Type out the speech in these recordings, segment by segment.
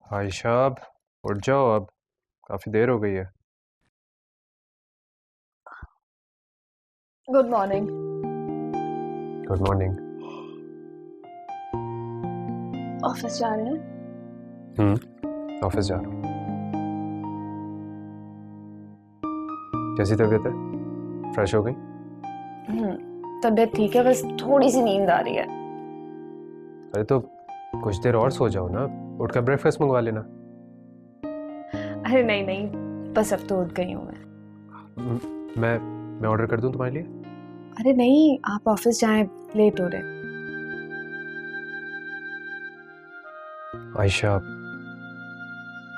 भाई साहब, उठ जाओ अब। काफी देर हो गई है। Good morning. Good morning. Office जा रहे हैं? ऑफिस जा रहा हूँ। कैसी तबीयत है? फ्रेश हो गई? तबीयत ठीक है, बस थोड़ी सी नींद आ रही है। अरे तो कुछ देर और सो जाओ ना। उठकर ब्रेकफास्ट मंगवा लेना। अरे नहीं नहीं, बस अब तो उठ गई हूँ मैं। मैं ऑर्डर कर दूं तुम्हारे लिए? अरे नहीं, आप ऑफिस जाएं, लेट हो रहे। Ayesha,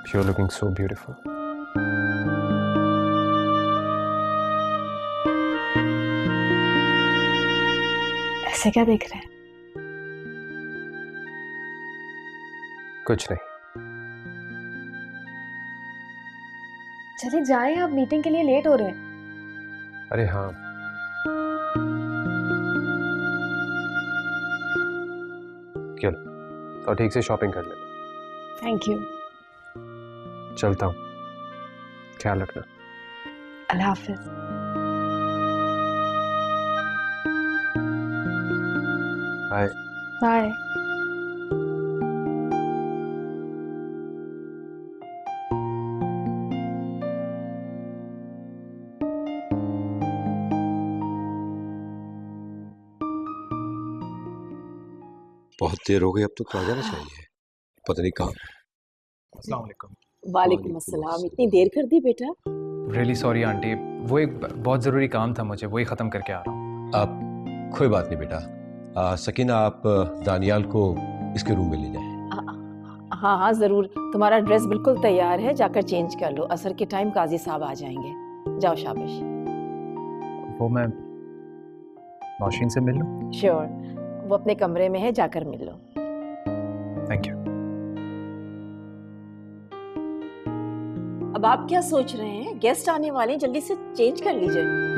you are looking so beautiful. ऐसे क्या देख रहे हैं? कुछ नहीं। चले जाएं, आप मीटिंग के लिए लेट हो रहे हैं। अरे हाँ। चलो तो ठीक से शॉपिंग कर लेना। Thank you. चलता हूँ, ख्याल रखना। अल्लाह हाफिज। बाय। बाय। बहुत देर हो गई, अब तो आ जाना चाहिए। पता नहीं कहाँ। अस्सलाम वालेकुम। वालेकुम अस्सलाम। इतनी देर कर दी बेटा? रियली सॉरी आंटी, वो एक बहुत ज़रूरी काम था मुझे, वही ख़त्म करके आ रहा हूँ। आप कोई बात नहीं बेटा। सकीना, आप दानियाल को इसके रूम में ले जाएं। हाँ हाँ ज़रूर। तुम्हारा ड्रेस बिल्कुल तैयार है, जाकर चेंज कर लो। असर के टाइम काजी साहब आ जाएंगे। जाओ, शाबाश। वो मैं नौशीन से मिल लूँ? श्योर, वो अपने कमरे में है, जाकर मिल लो। Thank you. अब आप क्या सोच रहे हैं? गेस्ट आने वाले हैं, जल्दी से चेंज कर लीजिए।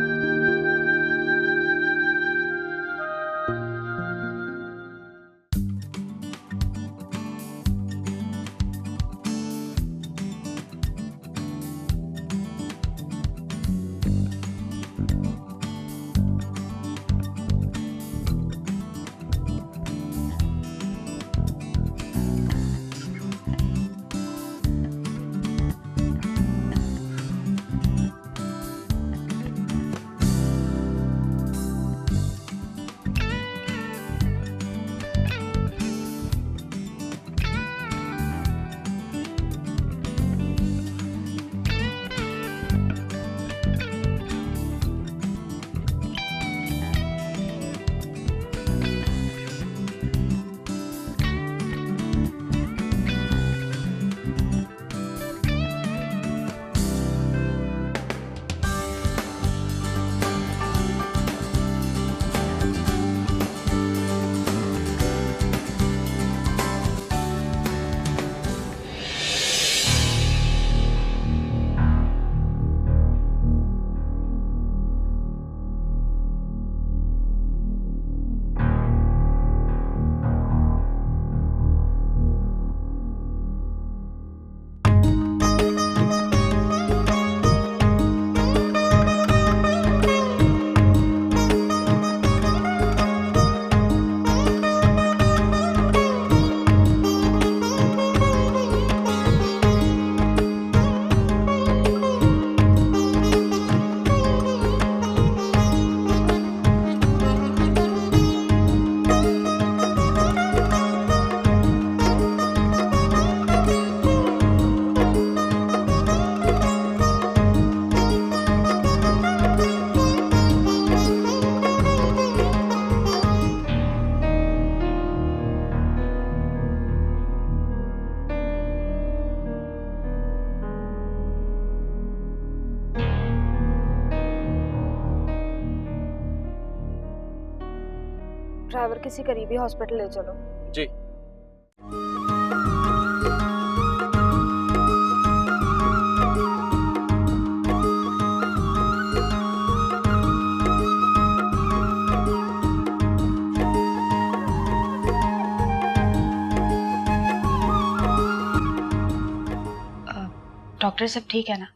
ड्राइवर किसी करीबी हॉस्पिटल ले चलो। जी। डॉक्टर सब ठीक है ना?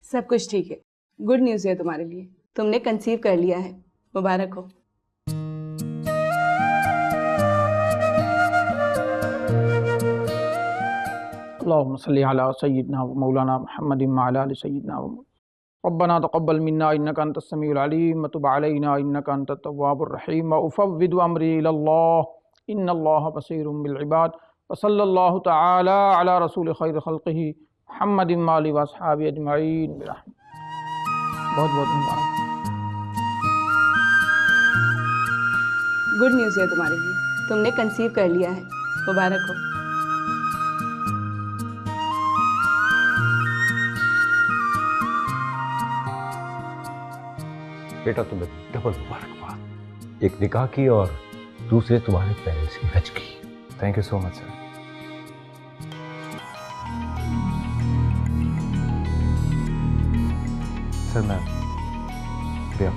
सब कुछ ठीक है। गुड न्यूज़ है तुम्हारे लिए, तुमने कंसीव कर लिया है, मुबारक हो। अल्लाहुम्मा सल्लि अला सय्यिदना व मौलाना मुहम्मदिन व अला आलि सय्यिदना व रब्बना तक़ब्बल मिन्ना इन्नका अंतस समीउल अलीम व तुब अलैना इन्नका अंतत तव्वाबुर रहीम व उफ़व्विदु अम्री इलल्लाह इन्नल्लाहा बसीरुम बिल इबाद व सल्लल्लाहु तआला अला रसूल खैर खल्क़िही मुहम्मदिन व आलिहि व अस्हाबिही अजमईन बिरहमतिही। बहुत बहुत मुबारक। गुड न्यूज़ है तुम्हारे लिए, तुमने कंसीव कर लिया है, मुबारक हो। बेटा तुम्हें डबल मुबारकबाद, एक निकाह की और दूसरे तुम्हारे पेरेंट्स की हज की। Thank you so much sir. Sir मैं भैया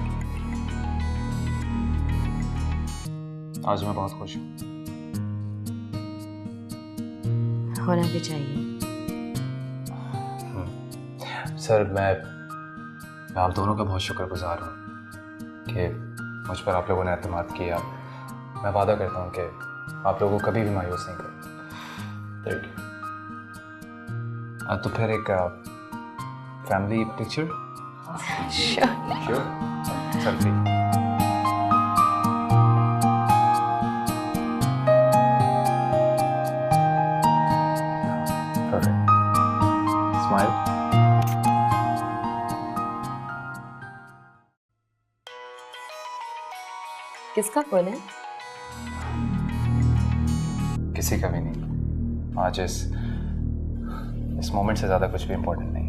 आज मैं बहुत खुश हूँ। होना भी चाहिए। सर मैं आप दोनों का बहुत शुक्रगुजार हूँ कि मुझ पर आप लोगों ने एतमाद किया। मैं वादा करता हूँ कि आप लोगों को कभी भी मायूस नहीं करूँगा। Thank you. तो फिर एक family picture. Sure selfie. Smile. किसका फोन है? किसी का भी नहीं। आज इस मोमेंट से ज़्यादा कुछ भी इम्पोर्टेंट नहीं।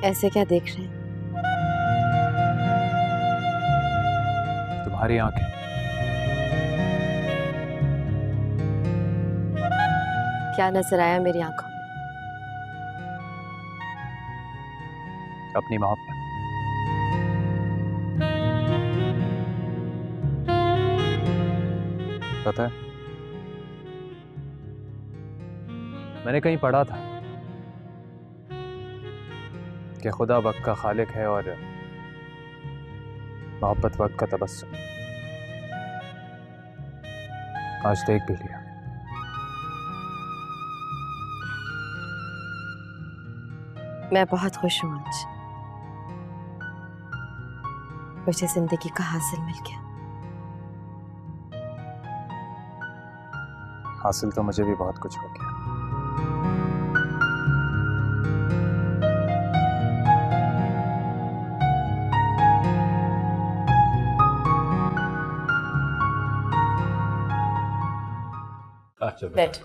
ऐसे क्या देख रहे हैं? तुम्हारी आंखें। क्या नजर आया मेरी आंखों में? अपनी मोहब्बत। पता है मैंने कहीं पढ़ा था कि खुदा वक्त का खालिक है और मोहब्बत वक्त का तबस्सुम। आज देख भी लिया। मैं बहुत खुश हूँ आज। मुझे जिंदगी का हासिल मिल गया। हासिल तो मुझे भी बहुत कुछ हो गया। अच्छा बैठ।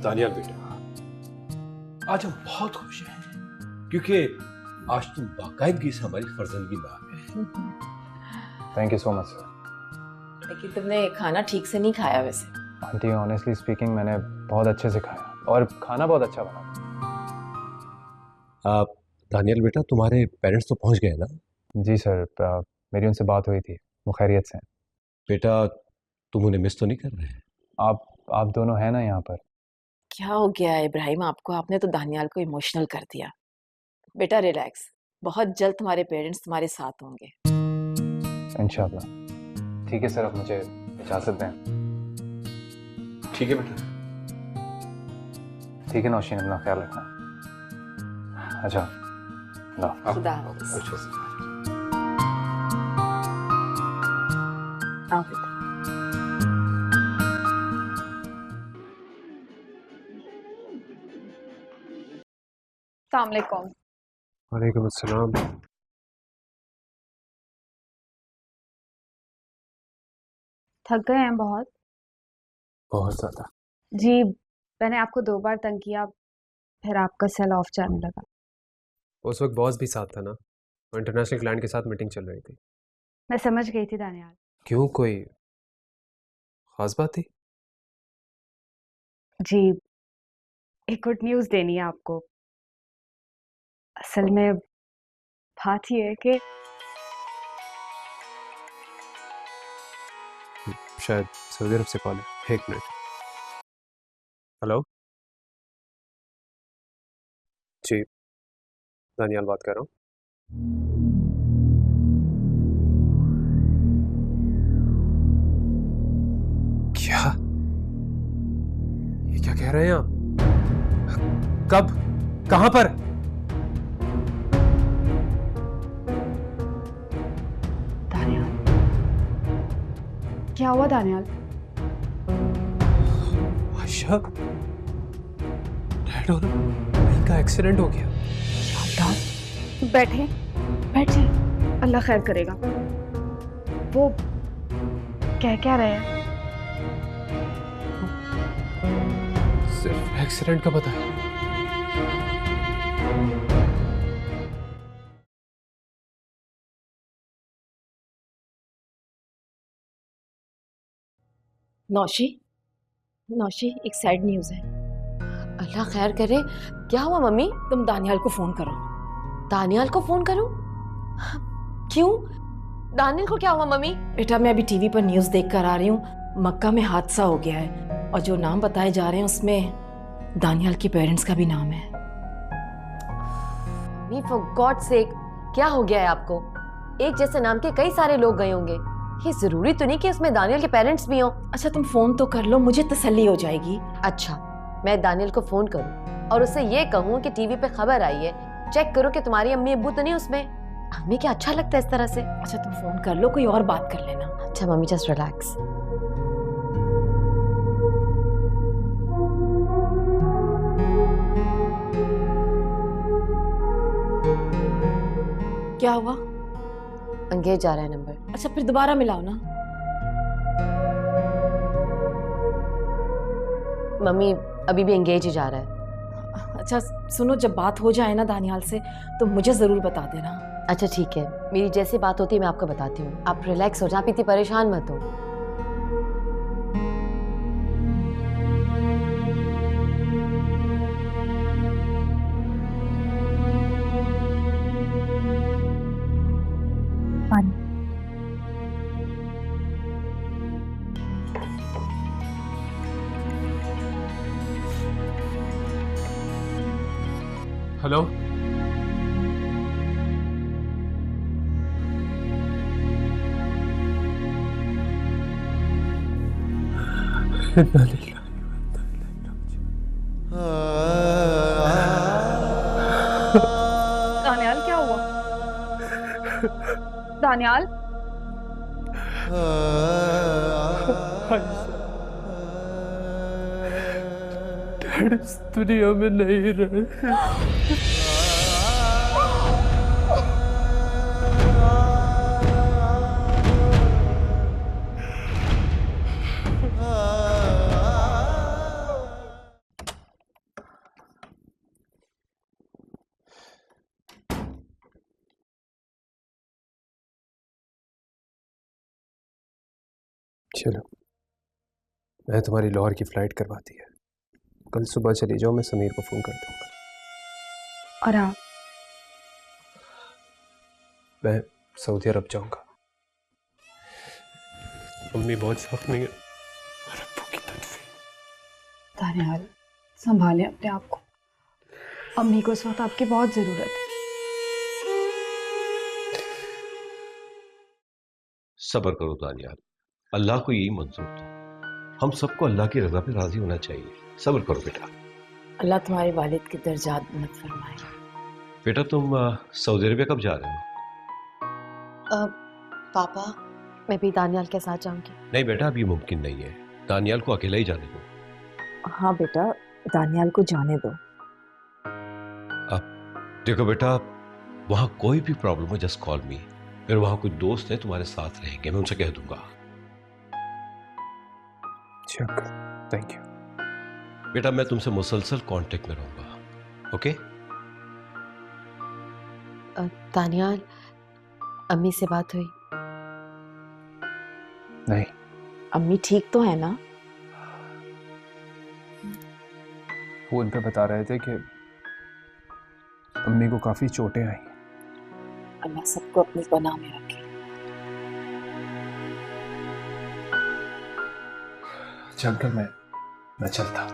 दानियाल बेटा, आज हम बहुत खुश हैं क्योंकि आज तुम बाकायदगी से हमारी फर्जंदगी में आ गए। Thank you so much sir. लेकिन तुमने खाना ठीक से नहीं खाया वैसे। आंटी ऑनेस्टली स्पीकिंग मैंने बहुत अच्छे से खाया और खाना बहुत अच्छा बना। आप दानियाल बेटा, तुम्हारे पेरेंट्स तो पहुंच गए ना? जी सर, मेरी उनसे बात हुई थी, वो खैरियत से हैं। बेटा तुम उन्हें मिस तो नहीं कर रहे? आप दोनों हैं ना यहाँ पर? क्या हो गया है इब्राहिम आपको? आपने तो दानियाल को इमोशनल कर दिया। बेटा रिलैक्स, बहुत जल्द तुम्हारे पेरेंट्स तुम्हारे साथ होंगे। इंशाल्लाह। ठीक है सर, अब मुझे इजाज़त दें। ठीक है बेटा। ठीक है नौशीन, अपना ख्याल रखना। अच्छा खुदा हाफ़िज़। अच्छे से। आओ बेटा। अस्सलाम वालेकुम। वालेकुम अस्सलाम। थक गए हैं बहुत? बहुत ज़्यादा। जी, मैंने आपको 2 बार तंग किया, फिर आपका सेल ऑफ जाने लगा। उस वक्त बॉस भी साथ था ना, और इंटरनेशनल क्लाइंट के साथ मीटिंग चल रही थी। मैं समझ गई थी दानियाल। क्यों, कोई खास बात थी? जी, एक गुड न्यूज़ देनी है आपको। असल में बात ये है कि शायद सऊदी अरब से कॉल है। 1 मिनट। हेलो जी, दानियाल बात कर रहा हूँ। क्या? ये क्या कह रहे हैं आप? कब? कहां पर? दानियाल, क्या हुआ दानियाल? आयशा, डैड और मम्मी का एक्सीडेंट हो गया। बैठे, बैठ जाए, अल्लाह खैर करेगा। वो कह क्या रहे हैं? सिर्फ एक्सीडेंट का पता है। नौशी, नौशी, एक सैड न्यूज़ है। अल्लाह खैर करे। क्या हुआ मम्मी? तुम दानियाल को फ़ोन करो। दानियाल को फोन करूं? क्यों? दानियाल को क्या हुआ मम्मी? बेटा, मैं अभी टीवी पर न्यूज़ देख कर आ रही हूँ, मक्का में हादसा हो गया है और जो नाम बताए जा रहे हैं उसमें दानियाल के पेरेंट्स का भी नाम है। मम्मी फॉर गॉड सेक, क्या हो गया है आपको? एक जैसे नाम के कई सारे लोग गए होंगे, ये जरूरी तो नहीं कि उसमें दानियाल के पेरेंट्स भी हों। अच्छा, तुम फ़ोन तो कर लो, मुझे तसल्ली हो जाएगी। अच्छा, मैं दानियाल को फोन करूं और उससे ये कहूं कि टीवी पे खबर आई है, चेक करो कि तुम्हारी अम्मी अब्बू तो नहीं उसमें। हमें क्या अच्छा लगता है इस तरह से? अच्छा, तुम फ़ोन कर लो, कोई और बात कर लेना। अच्छा मम्मी, जस्ट रिलैक्स। क्या हुआ? एंगेज जा रहा है नंबर। अच्छा, फिर दोबारा मिलाओ ना। मम्मी अभी भी एंगेज ही जा रहा है। अच्छा सुनो, जब बात हो जाए ना दानियाल से तो मुझे ज़रूर बता देना। अच्छा ठीक है, मेरी जैसी बात होती है मैं आपको बताती हूँ। आप रिलैक्स हो जाओ, आप इतनी परेशान मत हो। हेलो, दानियाल क्या हुआ? दानियाल, डैड इस दुनिया में नहीं रहे। चलो, मैं तुम्हारी लाहौर की फ्लाइट करवाती है। कल सुबह चली जाओ, मैं समीर को फोन कर दूंगा। और आप? मैं सऊदी अरब जाऊंगा। मम्मी बहुत जख्मी है और अब्बू की तड़फी। दानियाल, संभालें अपने आप को। अम्मी को इस वक्त आपकी बहुत ज़रूरत है। सब्र करो दानियाल, अल्लाह को यही मंजूर था। हम सबको अल्लाह की रजा पे राजी होना चाहिए। सब्र करो बेटा। अल्लाह तुम्हारे वालिद के दर्जात बुलंद फरमाए। बेटा तुम सऊदी अरबिया कब जा रहे हो? पापा, मैं भी दानियाल के साथ जाऊंगी। नहीं बेटा, अभी मुमकिन नहीं है। दानियाल को अकेला ही जाने दो। हाँ बेटा, दानियाल को जाने दो। देखो बेटा, वहां कोई भी प्रॉब्लम हो जस्ट कॉल मी। मेरे वहां कुछ दोस्त हैं तुम्हारे साथ रहेंगे, मैं उनसे कह दूंगा। Thank you. बेटा मैं तुमसे मुसलसल कांटेक्ट में रहूंगा, ओके? दानियाल, अम्मी से बात हुई? नहीं। अम्मी ठीक तो है ना? फोन पे बता रहे थे कि अम्मी को काफी चोटें आई। अल्लाह सबको अपनी पनाह में रखे। अच्छा अंकल, मैं चलता।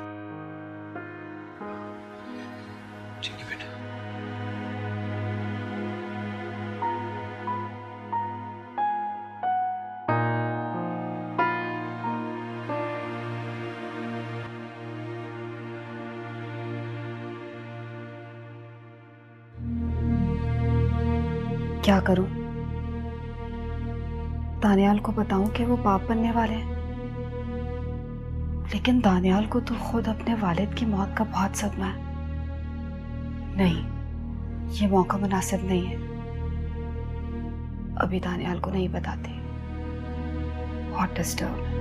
ठीक है बेटा। क्या करूं? दानियाल को बताऊं कि वो बाप बनने वाले हैं, लेकिन दानियाल को तो खुद अपने वालिद की मौत का बहुत सदमा है। नहीं, ये मौका मुनासिब नहीं है। अभी दानियाल को नहीं बताते। बहुत डिस्टर्ब है।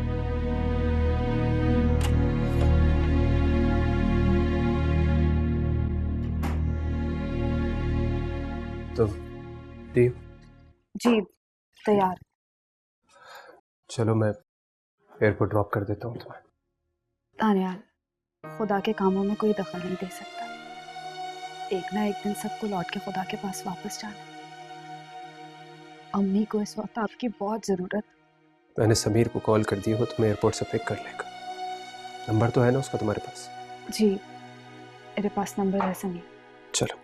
तो देव, जी तैयार। चलो मैं एयरपोर्ट ड्रॉप कर देता हूँ तुम्हें। दानियाल, खुदा के कामों में कोई दखल नहीं दे सकता। एक ना एक दिन सबको लौट के खुदा के पास वापस जाना है। अम्मी को इस वक्त आपकी बहुत ज़रूरत। मैंने समीर को कॉल कर दिया हो, तुम्हें एयरपोर्ट से पिक कर लेगा। नंबर तो है ना उसका तुम्हारे पास? जी मेरे पास नंबर है समीर। चलो।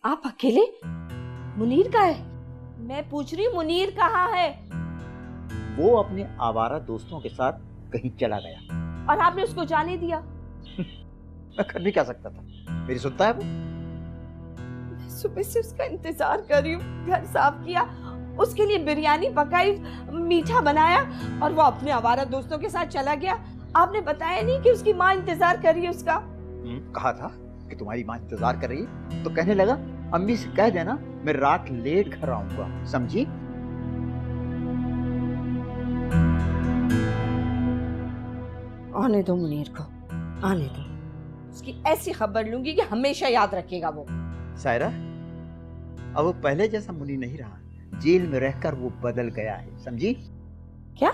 आप अकेले? मुनीर का है? मैं पूछ रही हूँ मुनीर कहाँ है? वो अपने आवारा दोस्तों के साथ कहीं चला गया। और आपने उसको जाने दिया? मैं कर भी क्या सकता था, मेरी सुनता है वो? मैं सुबह से उसका इंतजार कर रही हूँ। घर साफ किया, उसके लिए बिरयानी पकाई, मीठा बनाया, और वो अपने आवारा दोस्तों के साथ चला गया। आपने बताया नहीं कि उसकी माँ इंतजार कर रही है उसका? कहा था कि तुम्हारी माँ इंतजार कर रही है, तो कहने लगा अम्मी से कह देना मैं रात लेट घर आऊंगा, समझी? आने दो मुनीर को, आने दो। उसकी ऐसी खबर लूंगी कि हमेशा याद रखेगा वो। सायरा, अब वो पहले जैसा मुनी नहीं रहा। जेल में रहकर वो बदल गया है, समझी? क्या?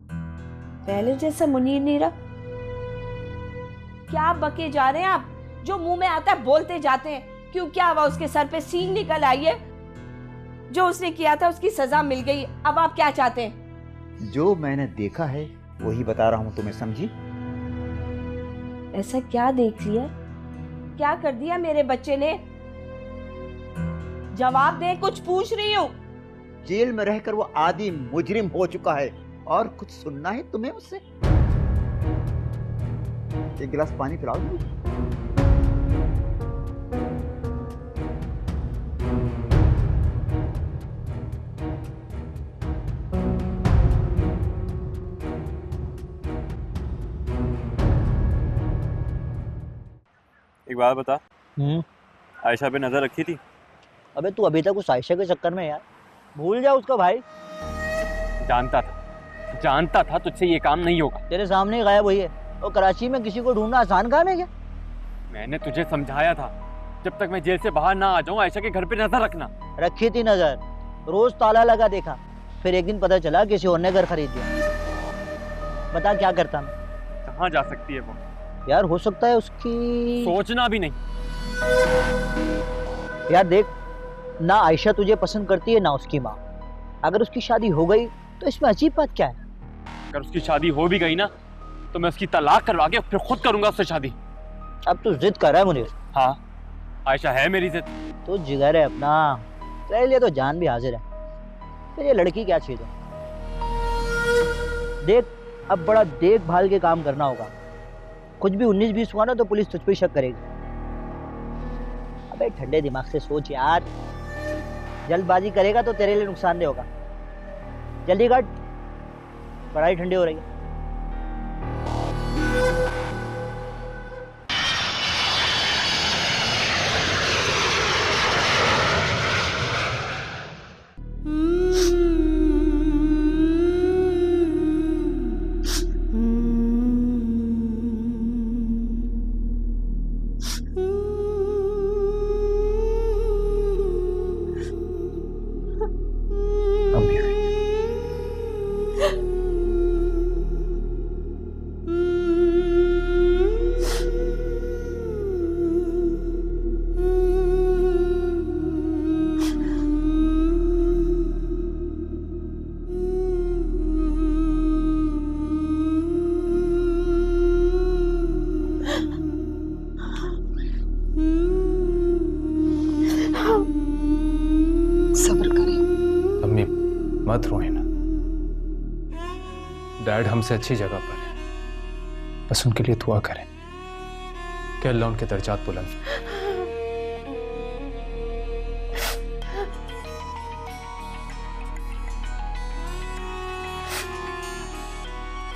पहले जैसा मुनीर नहीं रहा? क्या बके जा रहे हैं आप? जो मुंह में आता है बोलते जाते हैं। क्यों, क्या हुआ? उसके सर पे सींग निकल आई है? जो उसने किया था उसकी सजा मिल गई, अब आप क्या चाहते हैं? जो मैंने देखा है वही बता रहा हूँ तुम्हें, समझी? ऐसा क्या देख लिया? क्या कर दिया मेरे बच्चे ने? जवाब दे, कुछ पूछ रही हूँ। जेल में रहकर वो आदि मुजरिम हो चुका है, और कुछ सुनना है तुम्हें उससे? एक गिलास पानी पिलाओ। एक बात बता, आयशा पे नजर रखी थी? अबे तू अभी तक उस आयशा के चक्कर में यार, भूल जा उसका भाई। जानता था तुझसे ये काम नहीं होगा। तेरे सामने ही गायब हुई है, और कराची में किसी को ढूंढना आसान काम है क्या? मैंने तुझे समझाया था, जब तक मैं जेल से बाहर ना आ जाऊं आयशा के घर पे नजर रखना। रखी थी नजर, रोज ताला लगा देखा, फिर एक दिन पता चला किसी और ने घर खरीद दिया। बता क्या करता मैं? कहाँ जा सकती है वो? यार हो सकता है उसकी... सोचना भी नहीं। यार देख, ना आयशा तुझे पसंद करती है ना उसकी माँ। अगर उसकी शादी हो गई तो इसमें अजीब बात क्या है? अगर उसकी शादी हो भी गई ना, तो मैं उसकी तलाक करवा के फिर खुद करूंगा उससे शादी। अब तू जिद कर रहा है मुनीर? हाँ, आयशा है मेरी जिद। तो जिगर है अपना, तेरे लिए तो जान भी हाजिर है। फिर ये लड़की क्या चीज है? देख, अब बड़ा देखभाल के काम करना होगा। कुछ भी 19-20 हुआ ना तो पुलिस तुझ पे शक करेगी। अबे ठंडे दिमाग से सोच यार, जल्दबाजी करेगा तो तेरे लिए नुकसानदेह होगा। जल्दी कर, पढ़ाई ठंडी हो रही है। मत रोए ना, डैड हमसे अच्छी जगह पर है, बस उनके लिए दुआ करें कि अल्लाह उनके दर्जात बुलंद।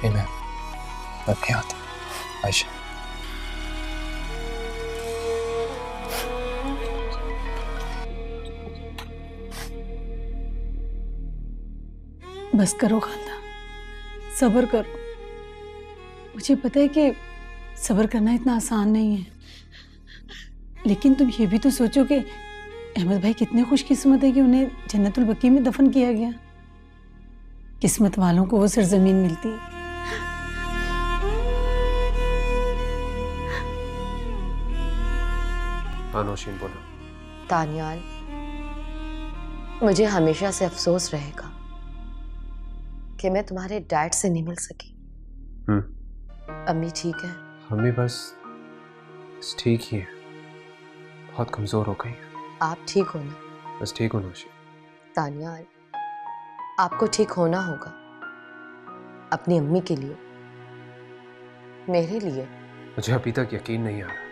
मैं आपके हाथ आयशा। बस करो खाला, सब्र करो। मुझे पता है कि सब्र करना इतना आसान नहीं है, लेकिन तुम ये भी तो सोचो कि अहमद भाई कितने खुशकिस्मत है कि उन्हें जन्नतुल बकी में दफन किया गया। किस्मत वालों को वो सरजमीन मिलती है। नौशीन बोलो। तानियाल, मुझे हमेशा से अफसोस रहेगा कि मैं तुम्हारे डैड से नहीं मिल सकी। अम्मी ठीक है? अम्मी बस ठीक ही है, बहुत कमजोर हो गई। आप ठीक हो ना? बस ठीक हो नौशीन। तानियाल, आपको ठीक होना होगा, अपनी अम्मी के लिए, मेरे लिए। मुझे अभी तक यकीन नहीं आ रहा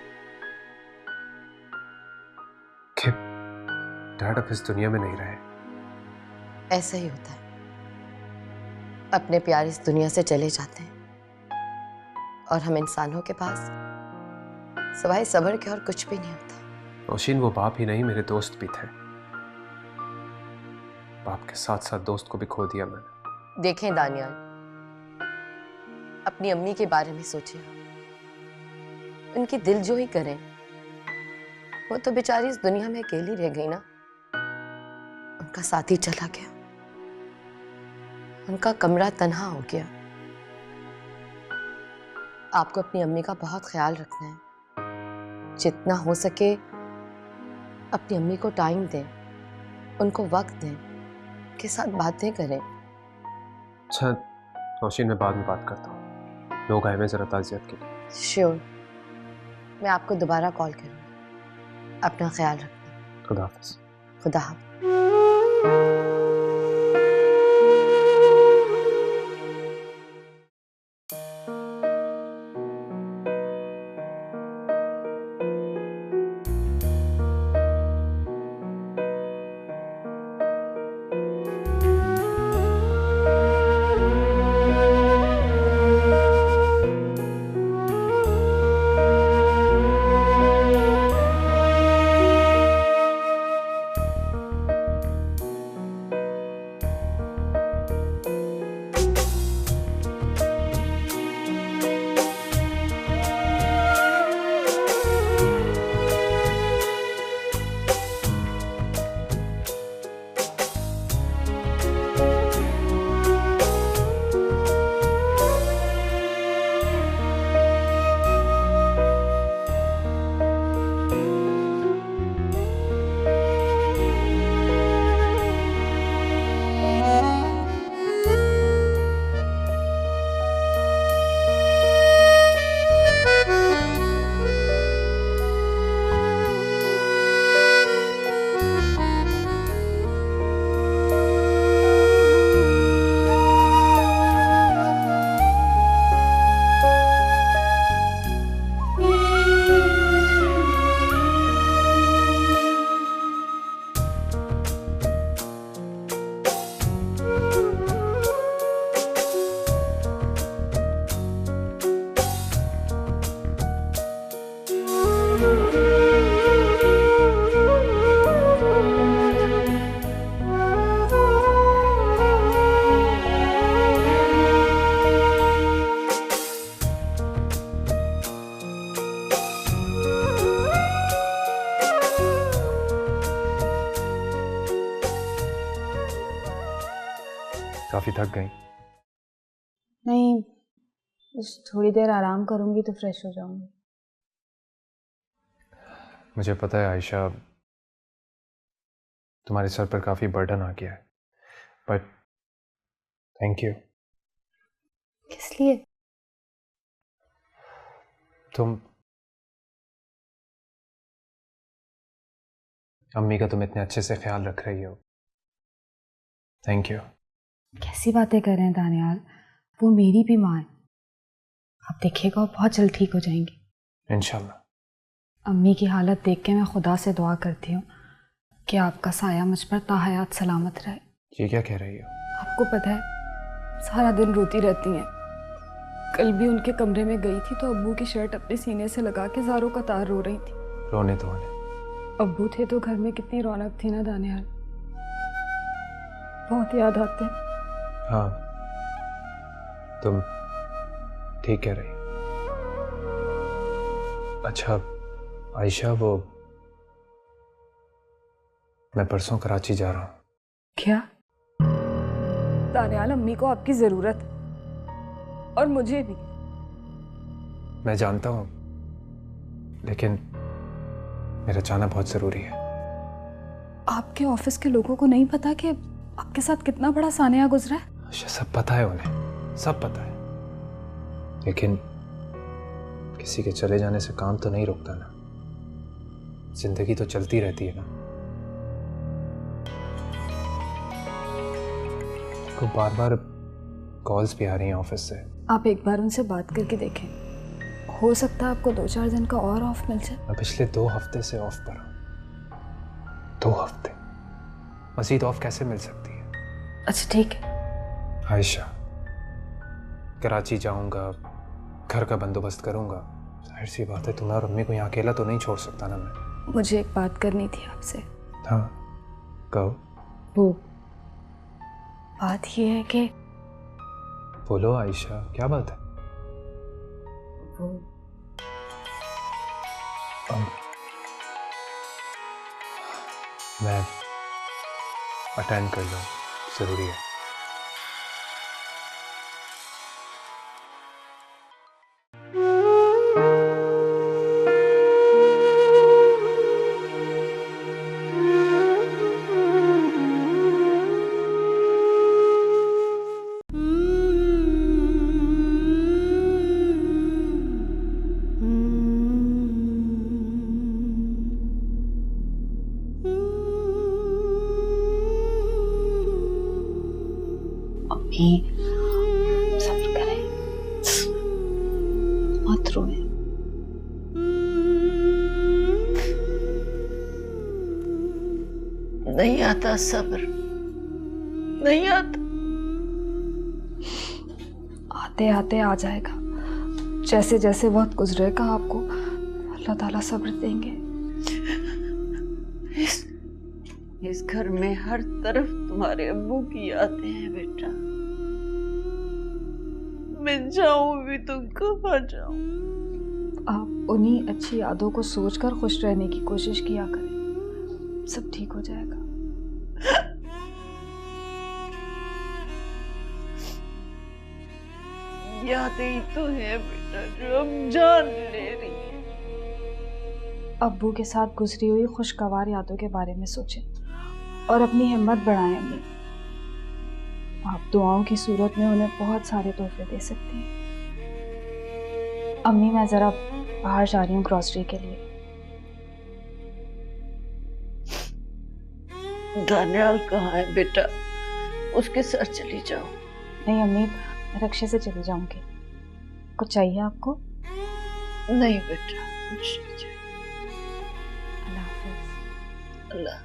कि डैड अब इस दुनिया में नहीं रहे। ऐसा ही होता है, अपने प्यार इस दुनिया से चले जाते हैं और हम इंसानों के पास सिवाय सब्र के और कुछ भी नहीं होता। नौशीन वो बाप ही नहीं, मेरे दोस्त भी थे। बाप के साथ साथ दोस्त को भी खो दिया मैंने। देखें दानियाल, अपनी अम्मी के बारे में सोचिए, उनकी दिल जो ही करें। वो तो बेचारी इस दुनिया में अकेली रह गई ना, उनका साथी चला गया, उनका कमरा तन्हा हो गया। आपको अपनी अम्मी का बहुत ख्याल रखना है, जितना हो सके अपनी अम्मी को टाइम दें, उनको वक्त दें, के साथ बातें करें। अच्छा नौशीन, मैं बाद में बात करता हूँ, लोग आए मैं जरा ताज़ियत के लिए। श्योर, मैं आपको दोबारा कॉल करूँगी। अपना ख्याल रखना। खुदा हाफ़िज़। खुदा हाफ़िज़। काफ़ी थक गई? नहीं, बस थोड़ी देर आराम करूंगी तो फ्रेश हो जाऊंगी। मुझे पता है आयशा, तुम्हारे सर पर काफ़ी बर्डन आ गया है, बट थैंक यू। किस लिए? तुम अम्मी का तुम इतने अच्छे से ख्याल रख रही हो, थैंक यू। कैसी बातें कर रहे हैं दानियाल, वो मेरी भी माँ है। आप देखिएगा वो बहुत जल्द ठीक हो जाएंगी इंशाल्लाह। अम्मी की हालत देख के मैं खुदा से दुआ करती हूँ कि आपका साया मुझ पर ताहयात सलामत रहे। ये क्या कह रही हो? आपको पता है सारा दिन रोती रहती हैं। कल भी उनके कमरे में गई थी तो अब्बू की शर्ट अपने सीने से लगा के ज़ारों कतार रो रही थी। रोने तो उन्हें, अब्बू थे तो घर में कितनी रौनक थी ना दानियाल, बहुत याद आते हैं। हाँ तुम ठीक कह रही हो। अच्छा आयशा, वो मैं परसों कराची जा रहा हूँ। क्या? दानियाल, अम्मी को आपकी ज़रूरत है और मुझे भी। मैं जानता हूँ, लेकिन मेरा जाना बहुत ज़रूरी है। आपके ऑफिस के लोगों को नहीं पता कि आपके साथ कितना बड़ा सानिया गुजरा है? आयशा, सब पता है उन्हें, सब पता है, लेकिन किसी के चले जाने से काम तो नहीं रुकता ना, जिंदगी तो चलती रहती है ना। को बार बार कॉल्स भी आ रही हैं ऑफिस से। आप एक बार उनसे बात करके देखें, हो सकता है आपको 2-4 दिन का और ऑफ मिल जाए। मैं पिछले 2 हफ्ते से ऑफ पर हूँ। 2 हफ्ते मजीद ऑफ कैसे मिल सकती है? अच्छा ठीक है। आयशा, कराची जाऊंगा, घर का बंदोबस्त करूंगा, जाहिर सी बात है तुम्हें और अम्मी को यहाँ अकेला तो नहीं छोड़ सकता ना मैं। मुझे एक बात करनी थी आपसे। हाँ कहो। वो बात ये है कि बोलो आयशा, क्या बात है? वो मैं अटेंड कर लूँ, ज़रूरी है। अम्मी सब्र करें, मत रोएं। नहीं आता सब्र, नहीं आता। आते आते आ जाएगा। जैसे जैसे वक्त गुजरेगा आपको अल्लाह ताला सब्र देंगे। इस घर में हर तरफ तुम्हारे अब्बू की यादें हैं बेटा। मैं जाऊं भी तो कहाँ जाऊं? आप उन्हीं अच्छी यादों को सोचकर खुश रहने की कोशिश किया करें, सब ठीक हो जाएगा। यादें ही तो है बेटा जो अब जान ले रही है। अब्बू के साथ गुजरी हुई खुशगवार यादों के बारे में सोचें और अपनी हिम्मत बढ़ाएं अम्मी। आप दुआओं की सूरत में उन्हें बहुत सारे तोहफे दे सकती हैं। अम्मी मैं जरा बाहर जा रही हूँ ग्रोसरी के लिए। दानियाल कहाँ है बेटा? उसके साथ चली जाओ। नहीं अम्मी, मैं रक्शे से चली जाऊंगी। कुछ चाहिए आपको? नहीं बेटा, कुछ नहीं चाहिए। अल्लाह हाफिज। अल्लाह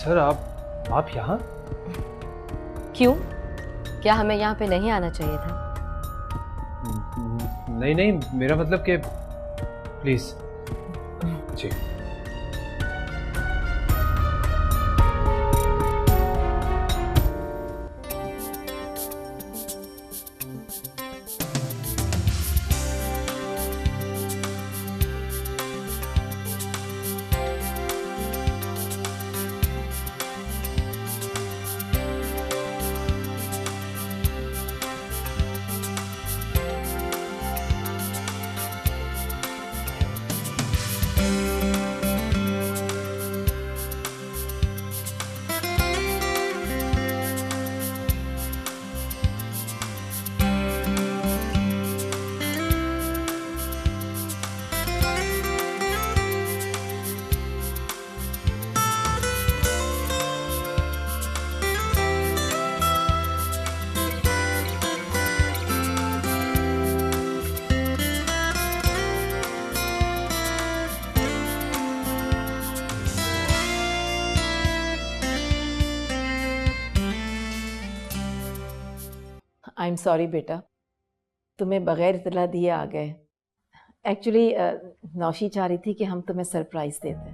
सर आप यहाँ? क्यों? क्या हमें यहाँ पे नहीं आना चाहिए था? नहीं नहीं, मेरा मतलब कि प्लीज। जी। आई एम सॉरी बेटा, तुम्हें बगैर इतला दिए आ गए। एक्चुअली नौशी चाह रही थी कि हम तुम्हें सरप्राइज देते।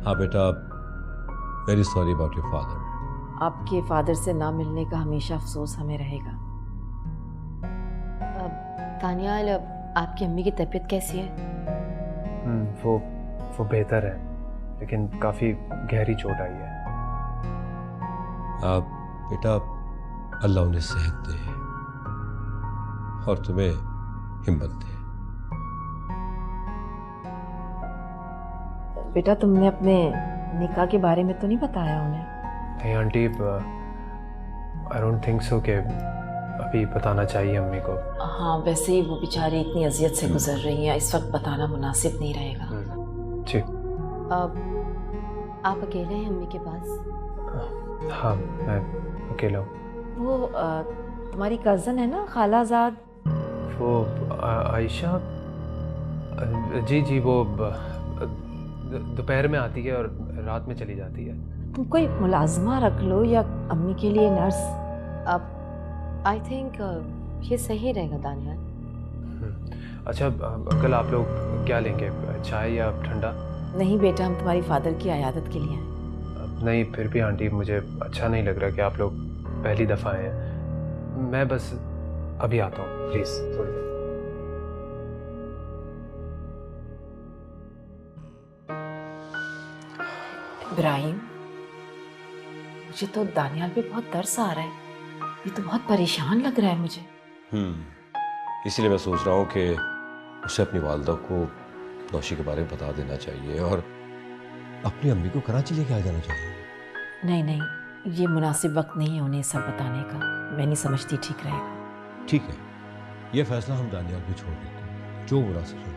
हाँ बेटा, very sorry about your father. आपके फादर से ना मिलने का हमेशा अफसोस हमें रहेगा। तानियाल, आपकी अम्मी की तबीयत कैसी है? वो बेहतर है, लेकिन काफी गहरी चोट आई है। बेटा, अल्लाह उन्हें सेहत दे और तुम्हें हिम्मत दे। बेटा, तुमने अपने निकाह के बारे में तो नहीं बताया उन्हें? नहीं aunty, I don't think so कि अभी बताना चाहिए अम्मी को। हाँ, वैसे ही वो बेचारी इतनी अजियत से गुजर रही हैं, इस वक्त बताना मुनासिब नहीं रहेगा। जी। आप अकेले हैं अम्मी के पास? हाँ, मैं अकेला हूँ। वो तुम्हारी कज़न है ना, खालाजाद? वो आयशा? जी जी, वो दोपहर में आती है और रात में चली जाती है। तुम कोई मुलाजमा रख लो या अम्मी के लिए नर्स। अब आई थिंक ये सही रहेगा दानियाल। अच्छा, कल आप लोग क्या लेंगे, चाय या ठंडा? नहीं बेटा, हम तुम्हारी फादर की अयादत के लिए आए। नहीं, फिर भी आंटी मुझे अच्छा नहीं लग रहा कि आप लोग पहली दफ़ा आए हैं। मैं बस अभी आता हूँ, प्लीज़ थोड़ी देर। इब्राहिम, मुझे तो दानियाल पे बहुत तरस आ रहा है। ये तो बहुत परेशान लग रहा है मुझे। इसलिए मैं सोच रहा हूँ कि उसे अपनी वालदा को नौशी के बारे में बता देना चाहिए और अपनी अम्मी को कराची लेके आ जाना चाहिए। नहीं नहीं, ये मुनासिब वक्त नहीं है उन्हें सब बताने का। मैं नहीं समझती ठीक रहेगा। ठीक है, ये फैसला हम दानियाल पे छोड़ देते हैं, जो मुनासिब है।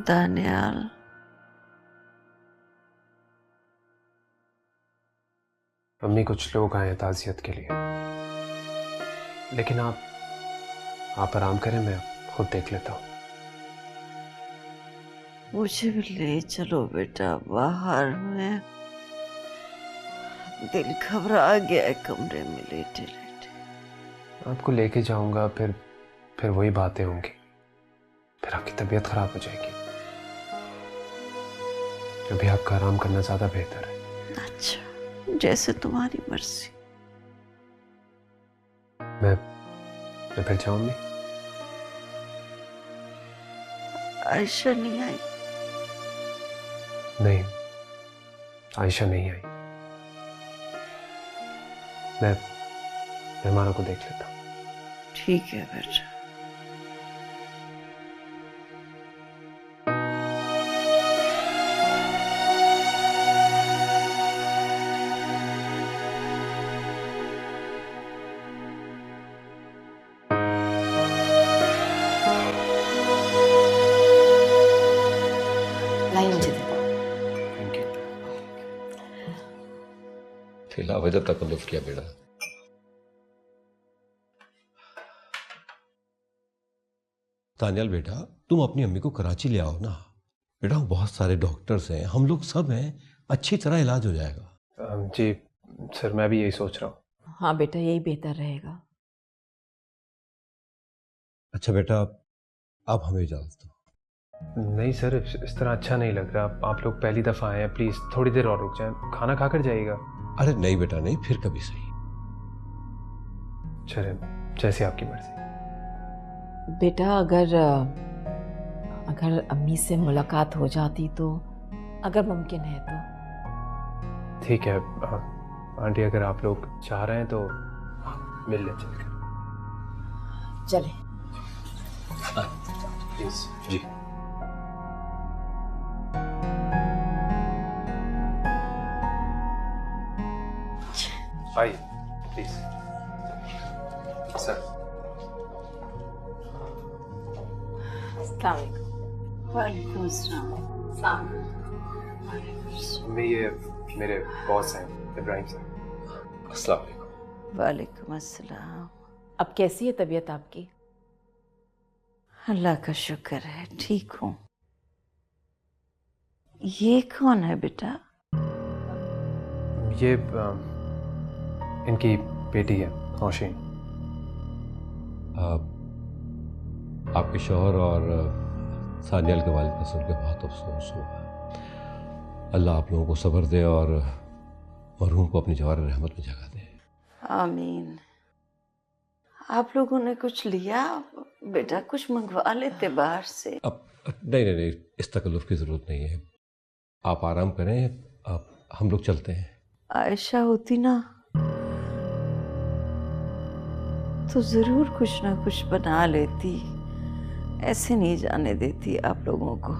दानियाल, अम्मी, कुछ लोग आए हैं ताज़ियत के लिए, लेकिन आप आराम करें, मैं खुद देख लेता हूँ। मुझे भी ले चलो बेटा बाहर में। दिल घबरा गया है कमरे में लेटे लेटे। आपको लेके जाऊंगा, फिर वही बातें होंगी, फिर आपकी तबीयत खराब हो जाएगी। अभी आपका आराम करना ज्यादा बेहतर है। अच्छा, जैसे तुम्हारी मर्जी। मैं फिर जाऊंगी। आयशा नहीं आई? नहीं, आयशा नहीं आई। मैं मेहमानों को देख लेता हूँ। ठीक है बेटा। फिलहाल वजह तकल्लुफ किया बेटा। तानियाल बेटा, तुम अपनी अम्मी को कराची ले आओ ना बेटा। बहुत सारे डॉक्टर्स हैं, हम लोग सब हैं, अच्छी तरह इलाज हो जाएगा। जी सर, मैं भी यही सोच रहा हूँ। हाँ बेटा, यही बेहतर रहेगा। अच्छा बेटा, अब हमें इजाजत दो। नहीं सर, इस तरह अच्छा नहीं लग रहा। आप लोग पहली दफ़ा आए हैं, प्लीज़ थोड़ी देर और रुक जाएं, खाना खाकर जाइएगा। अरे नहीं बेटा नहीं, फिर कभी सही। चले, जैसे आपकी मर्जी। बेटा अगर अम्मी से मुलाकात हो जाती तो, अगर मुमकिन है तो। ठीक है आंटी, अगर आप लोग चाह रहे हैं तो मिल लें चलकर। चले प्लीज। जी आइए प्लीज सर। वालेकुम अस्सलाम। ये मेरे बॉस हैं इब्राहिम सर। अस्सलाम वालेकुम। वालेकुम अस्सलाम। अब कैसी है तबीयत आपकी? अल्लाह का शुक्र है, ठीक हूँ। ये कौन है बेटा? ये इनकी बेटी है नौशीन। आपके शौहर और सानियाल के वालिद का सुन के बहुत अफसोस हुआ। अल्लाह आप लोगों को सब्र दे और मरहूम को अपनी जवार रहमत में जगह दे। आमीन। आप लोगों ने कुछ लिया बेटा? कुछ मंगवा लेते बाहर से। अब नहीं, इस तकल्लुफ़ की ज़रूरत नहीं है। आप आराम करें, अब हम लोग चलते हैं। आयशा होती ना तो ज़रूर कुछ ना कुछ बना लेती, ऐसे नहीं जाने देती आप लोगों को।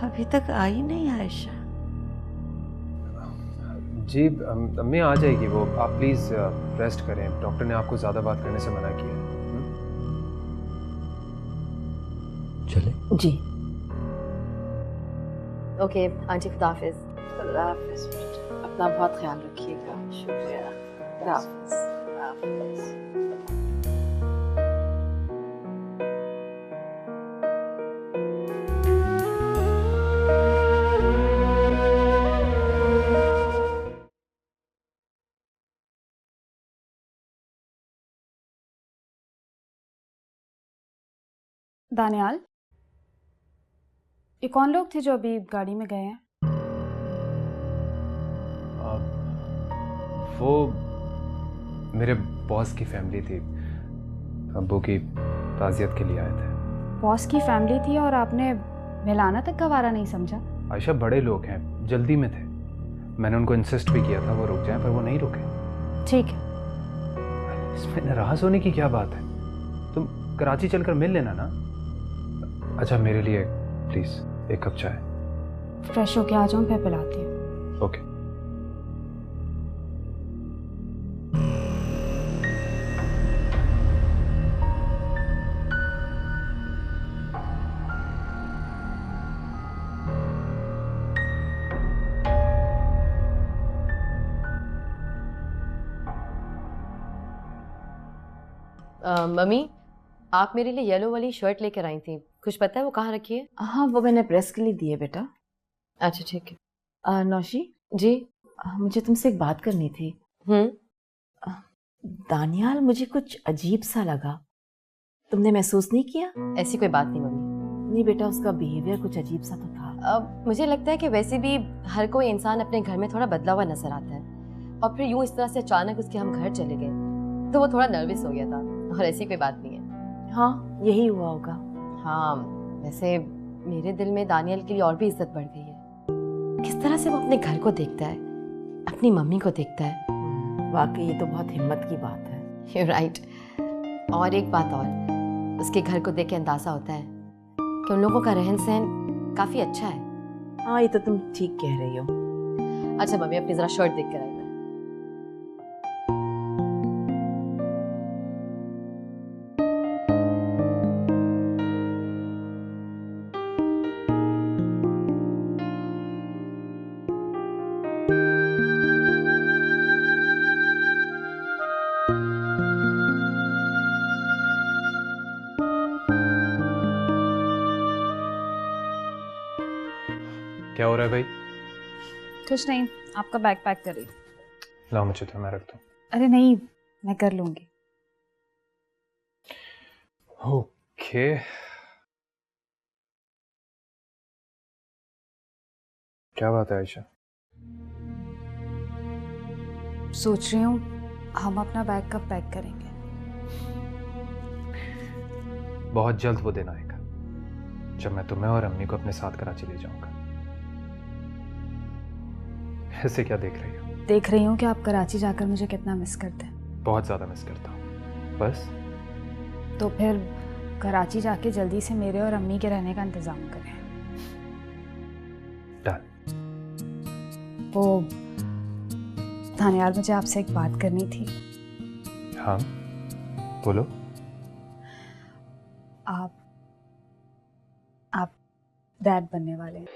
अभी तक आई नहीं आयशा। जी अम्मी आ जाएगी वो, आप प्लीज़ रेस्ट करें। डॉक्टर ने आपको ज़्यादा बात करने से मना किया है। चले जी। ओके आंटी, खुदा हाफिज़। खुदा हाफिज़ बेटा, अपना बहुत ख्याल रखिएगा। शुक्रिया। खुदा हाफिज़। दानियाल, ये कौन लोग थे जो अभी गाड़ी में गए हैं? वो मेरे बॉस की फैमिली थी, अब्बू की ताज़ियत के लिए आए थे। बॉस की फैमिली थी और आपने मिलाना तक गवारा नहीं समझा? आयशा, बड़े लोग हैं, जल्दी में थे। मैंने उनको इंसिस्ट भी किया था वो रुक जाएं, पर वो नहीं रुके। ठीक है। इसमें नाराज़ होने की क्या बात है? तुम कराची चलकर मिल लेना ना। अच्छा, मेरे लिए प्लीज़ एक कप चाय। फ्रेश होके आ जाऊँ, फिर पिलाती हूँ। ओके। मम्मी, आप मेरे लिए येलो वाली शर्ट लेकर आई थी, कुछ पता है वो कहाँ रखी है? हाँ, वो मैंने प्रेस के लिए दी है बेटा। अच्छा ठीक है। नौशी जी। मुझे तुमसे एक बात करनी थी। दानियाल मुझे कुछ अजीब सा लगा, तुमने महसूस नहीं किया? ऐसी कोई बात नहीं मम्मी। नहीं बेटा, उसका बिहेवियर कुछ अजीब सा तो था। मुझे लगता है कि वैसे भी हर कोई इंसान अपने घर में थोड़ा बदला हुआ नजर आता है, और फिर यूं इस तरह से अचानक उसके हम घर चले गए तो वो थोड़ा नर्वस हो गया था, और ऐसी कोई बात नहीं है। हाँ, यही हुआ होगा। हाँ, वैसे मेरे दिल में दानियल के लिए और भी इज्जत बढ़ गई है। किस तरह से वो अपने घर को देखता है, अपनी मम्मी को देखता है। वाकई ये तो बहुत हिम्मत की बात है। You're right। और एक बात और, उसके घर को देख के अंदाजा होता है कि उन लोगों का रहन सहन काफी अच्छा है। हाँ, ये तो तुम ठीक कह रही हो। अच्छा मम्मी, अपनी जरा शर्ट देख कर आई मैं। रहा है भाई? कुछ नहीं, आपका बैग पैक करिए। लाओ मुझे तो, मैं रख दूँ। अरे नहीं, मैं कर लूंगी। ओके। क्या बात है आयशा? सोच रही हूँ हम अपना बैग कब पैक करेंगे। बहुत जल्द वो दिन आएगा जब मैं तुम्हें और अम्मी को अपने साथ कराची ले जाऊंगा। ऐसे क्या देख रही हो? देख रही हूँ कि आप कराची जाकर मुझे कितना मिस करते हैं। बहुत ज्यादा मिस करता हूँ। बस तो फिर कराची जाके जल्दी से मेरे और अम्मी के रहने का इंतजाम करें। डन। वो थानेयार, मुझे आपसे एक बात करनी थी। हाँ बोलो। आप डैड बनने वाले हैं।